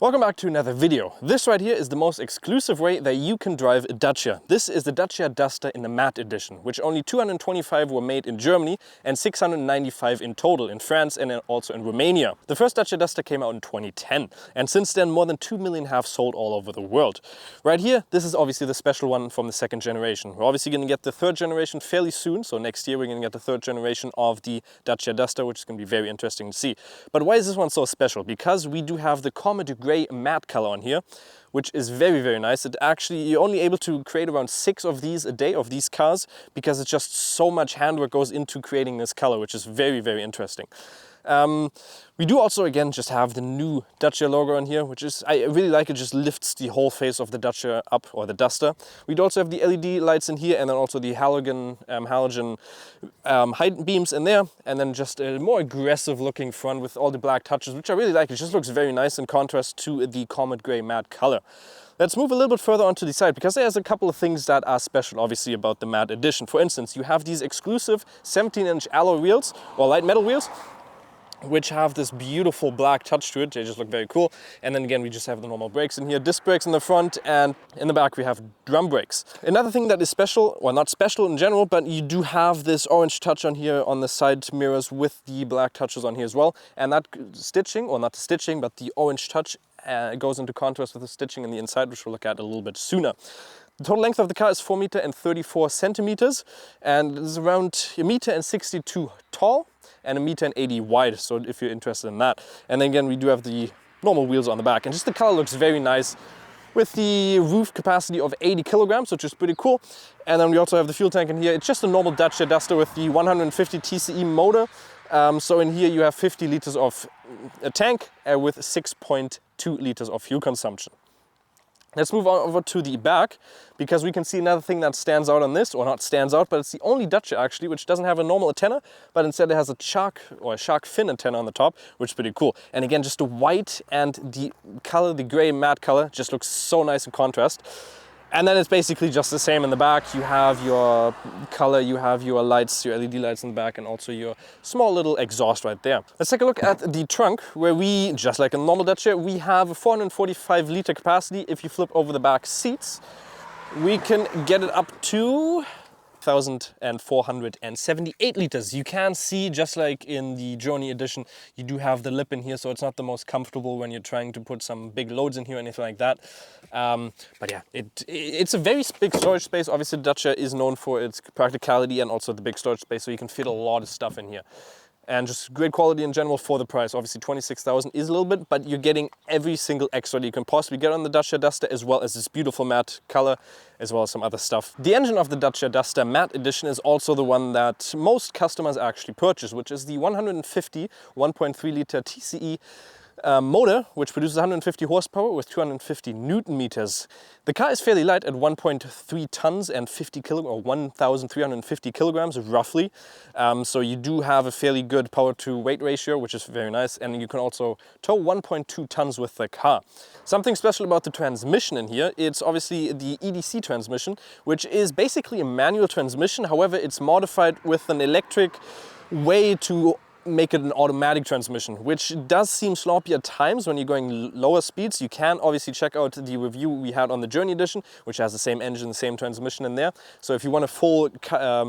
Welcome back to another video. This right here is the most exclusive way that you can drive a Dacia. This is the Dacia Duster in the matte edition, which only 225 were made in Germany and 695 in total in France and also in Romania. The first Dacia Duster came out in 2010, and since then more than 2 million have sold all over the world. Right here, this is obviously the special one from the second generation. We're obviously going to get the third generation fairly soon, so next year we're going to get the third generation of the Dacia Duster, which is going to be very interesting to see. But why is this one so special? Because we do have the Comet Grey matte color on here, which is very, very nice. It actually, you're only able to create around 6 of these a day, of these cars, because it's just so much handwork goes into creating this color, which is very, very interesting. We do also, again, just have the new Dacia logo on here, which is, I really like it, just lifts the whole face of the Dacia up, or the Duster. We'd also have the LED lights in here, and then also the halogen height beams in there, and then just a more aggressive looking front with all the black touches, which I really like. It just looks very nice in contrast to the Comet Grey matte color. Let's move a little bit further onto the side, because there's a couple of things that are special, obviously, about the matte edition. For instance, you have these exclusive 17-inch alloy wheels, or light metal wheels, which have this beautiful black touch to it. They just look very cool. And then again, we just have the normal brakes in here, disc brakes in the front, and in the back we have drum brakes. Another thing that is special, well, not special in general, but you do have this orange touch on here on the side mirrors with the black touches on here as well. And that stitching, or not the stitching, but the orange touch goes into contrast with the stitching in the inside, which we'll look at a little bit sooner. The total length of the car is 4.34 meters, and it is around 1.62 meters tall and 1.80 meters wide, so if you're interested in that. And then again, we do have the normal wheels on the back, and just the color looks very nice with the roof capacity of 80 kilograms, which is pretty cool. And then we also have the fuel tank in here. It's just a normal Dacia Duster with the 150 TCE motor. So in here you have 50 liters of a tank with 6.2 liters of fuel consumption. Let's move on over to the back, because we can see another thing that stands out on this, or not stands out, but it's the only Dacia actually which doesn't have a normal antenna, but instead it has a shark fin antenna on the top, which is pretty cool. And again, just the white and the color, the gray matte color, just looks so nice in contrast. And then it's basically just the same in the back. You have your color, you have your lights, your LED lights in the back, and also your small little exhaust right there. Let's take a look at the trunk, where we, just like a normal Dacia, we have a 445 liter capacity. If you flip over the back seats, we can get it up to 1,478 liters. You can see, just like in the Journey edition, you do have the lip in here, so it's not the most comfortable when you're trying to put some big loads in here or anything like that. But yeah, it's a very big storage space. Obviously, Dacia is known for its practicality and also the big storage space, so you can fit a lot of stuff in here. And just great quality in general for the price. Obviously 26,000 is a little bit, but you're getting every single extra that you can possibly get on the Dacia Duster, as well as this beautiful matte color, as well as some other stuff. The engine of the Dacia Duster matte edition is also the one that most customers actually purchase, which is the 150 1.3 liter TCE motor, which produces 150 horsepower with 250 Newton meters. The car is fairly light at 1.3 tons and 50 kilograms, or 1,350 kilograms roughly. So you do have a fairly good power to weight ratio, which is very nice. And you can also tow 1.2 tons with the car. Something special about the transmission in here, it's obviously the EDC transmission, which is basically a manual transmission. However, it's modified with an electric way to make it an automatic transmission, which does seem sloppy at times when you're going lower speeds. You can obviously check out the review we had on the Journey edition, which has the same engine, the same transmission in there. So if you want a full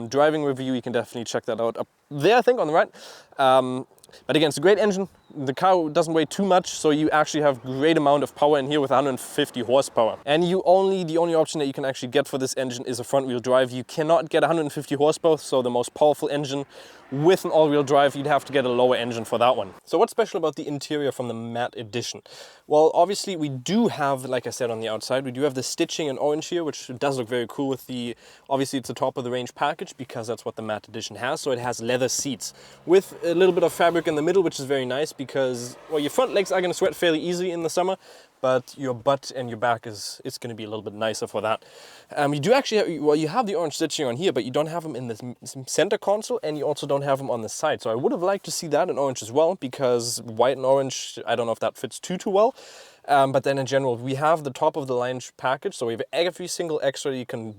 driving review, you can definitely check that out up there, I think, on the right. But again, it's a great engine. The car doesn't weigh too much, so you actually have great amount of power in here with 150 horsepower. And the only option that you can actually get for this engine is a front-wheel drive. You cannot get 150 horsepower, so the most powerful engine with an all-wheel drive, you'd have to get a lower engine for that one. So what's special about the interior from the matte edition? Well, obviously we do have, like I said, on the outside, we do have the stitching in orange here, which does look very cool with the, obviously it's the top of the range package, because that's what the matte edition has. So it has leather seats with a little bit of fabric in the middle, which is very nice, because, well, your front legs are going to sweat fairly easily in the summer, but your butt and your back it's going to be a little bit nicer for that. You do actually have, well, you have the orange stitching on here, but you don't have them in the center console, and you also don't have them on the side. So I would have liked to see that in orange as well, because white and orange, I don't know if that fits too well. But then in general, we have the top of the line package, so we have every single extra you can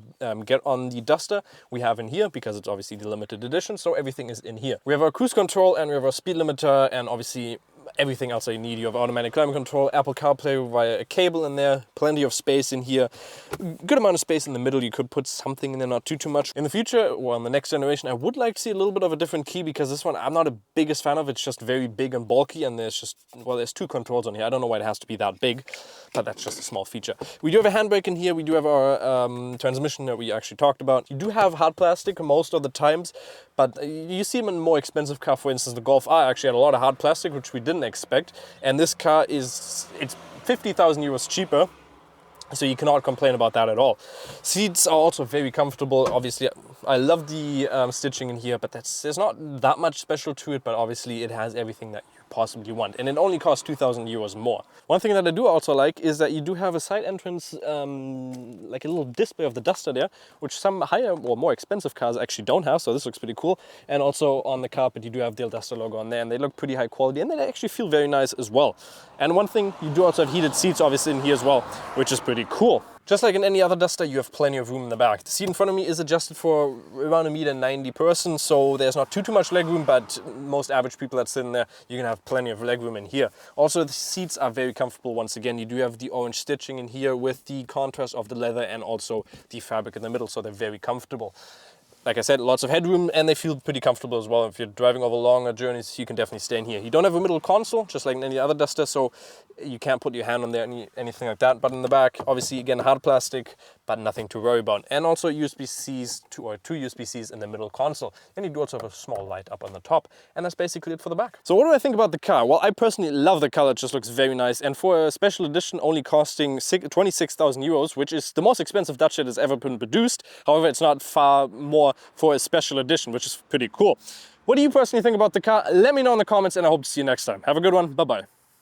get on the Duster we have in here, because it's obviously the limited edition, so everything is in here. We have our cruise control, and we have our speed limiter, and obviously everything else that you need. You have automatic climate control, Apple CarPlay via a cable in there, plenty of space in here, good amount of space in the middle. You could put something in there, not too much. In the future, or in the next generation, I would like to see a little bit of a different key, because this one I'm not a biggest fan of. It's just very big and bulky, and there's just, well, there's 2 controls on here. I don't know why it has to be that big, but that's just a small feature. We do have a handbrake in here. We do have our transmission that we actually talked about. You do have hard plastic most of the times, but you see them in more expensive car. For instance, the Golf R actually had a lot of hard plastic, which we didn't expect. And this car it's 50,000 euros cheaper. So you cannot complain about that at all. Seats are also very comfortable. Obviously, I love the stitching in here, but there's not that much special to it, but obviously it has everything that you possibly want. And it only costs 2,000 euros more. One thing that I do also like is that you do have a side entrance, like a little display of the Duster there, which some higher or more expensive cars actually don't have. So this looks pretty cool. And also on the carpet, you do have the Duster logo on there, and they look pretty high quality, and they actually feel very nice as well. And one thing, you do also have heated seats obviously in here as well, which is pretty cool. Just like in any other Duster, you have plenty of room in the back. The seat in front of me is adjusted for around 1.90 m person, so there's not too much leg room, but most average people that sit in there, you can have plenty of leg room in here. Also, the seats are very comfortable. Once again, you do have the orange stitching in here with the contrast of the leather and also the fabric in the middle, so they're very comfortable. Like I said, lots of headroom, and they feel pretty comfortable as well. If you're driving over longer journeys, you can definitely stay in here. You don't have a middle console, just like in any other Duster, so you can't put your hand on there, anything like that. But in the back, obviously, again, hard plastic, but nothing to worry about. And also USB-Cs, two USB-Cs in the middle console. And you do also have a small light up on the top. And that's basically it for the back. So what do I think about the car? Well, I personally love the color. It just looks very nice. And for a special edition only costing 26,000 euros, which is the most expensive Dutch that has ever been produced. However, it's not far more for a special edition, which is pretty cool. What do you personally think about the car? Let me know in the comments, and I hope to see you next time. Have a good one. Bye-bye.